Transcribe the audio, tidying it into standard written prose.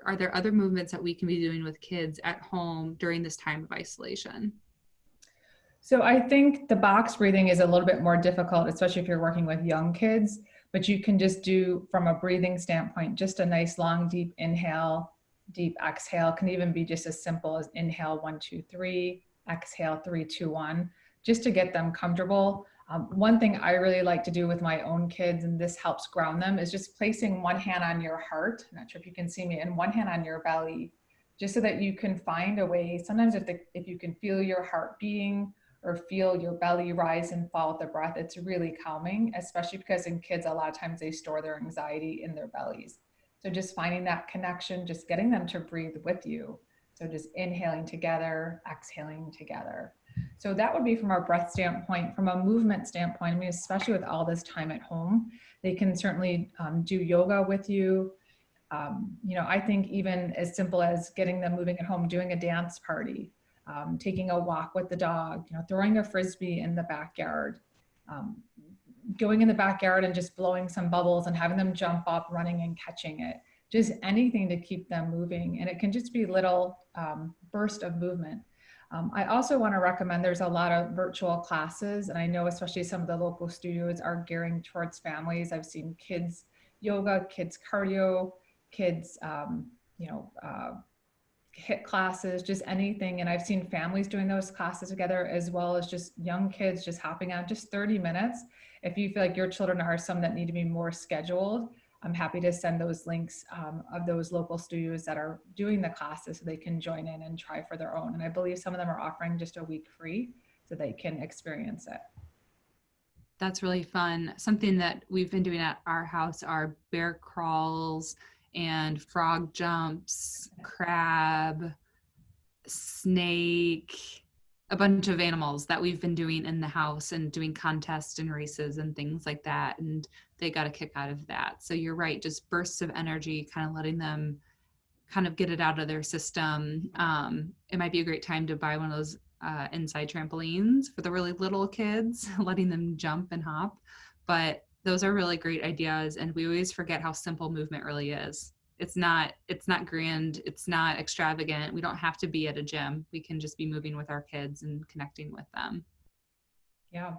are there other movements that we can be doing with kids at home during this time of isolation? So I think the box breathing is a little bit more difficult, especially if you're working with young kids, but you can just do from a breathing standpoint, just a nice long, deep inhale, deep exhale. Can even be just as simple as inhale, 1, 2, 3, exhale, 3, 2, 1, just to get them comfortable. One thing I really like to do with my own kids, and this helps ground them, is just placing one hand on your heart. I'm not sure if you can see me, and one hand on your belly, just so that you can find a way. Sometimes if you can feel your heart beating, or feel your belly rise and fall with the breath, it's really calming, especially because in kids, a lot of times they store their anxiety in their bellies. So just finding that connection, just getting them to breathe with you. So just inhaling together, exhaling together. So that would be from our breath standpoint. From a movement standpoint, I mean, especially with all this time at home, they can certainly do yoga with you. I think even as simple as getting them moving at home, doing a dance party, taking a walk with the dog, throwing a frisbee in the backyard, um, going in the backyard and just blowing some bubbles and having them jump up, running and catching it. Just anything to keep them moving. And it can just be little burst of movement. I also want to recommend there's a lot of virtual classes, and I know especially some of the local studios are gearing towards families. I've seen kids yoga, kids cardio, kids, HIIT classes, just anything. And I've seen families doing those classes together, as well as just young kids just hopping on just 30 minutes. If you feel like your children are some that need to be more scheduled, I'm happy to send those links of those local studios that are doing the classes so they can join in and try for their own. And I believe some of them are offering just a week free so they can experience it. That's really fun. Something that we've been doing at our house are bear crawls and frog jumps, crab, snake, a bunch of animals that we've been doing in the house and doing contests and races and things like that. And they got a kick out of that. So you're right, just bursts of energy, kind of letting them kind of get it out of their system. It might be a great time to buy one of those inside trampolines for the really little kids, letting them jump and hop. But those are really great ideas. And we always forget how simple movement really is. It's not grand, it's not extravagant. We don't have to be at a gym. We can just be moving with our kids and connecting with them. Yeah.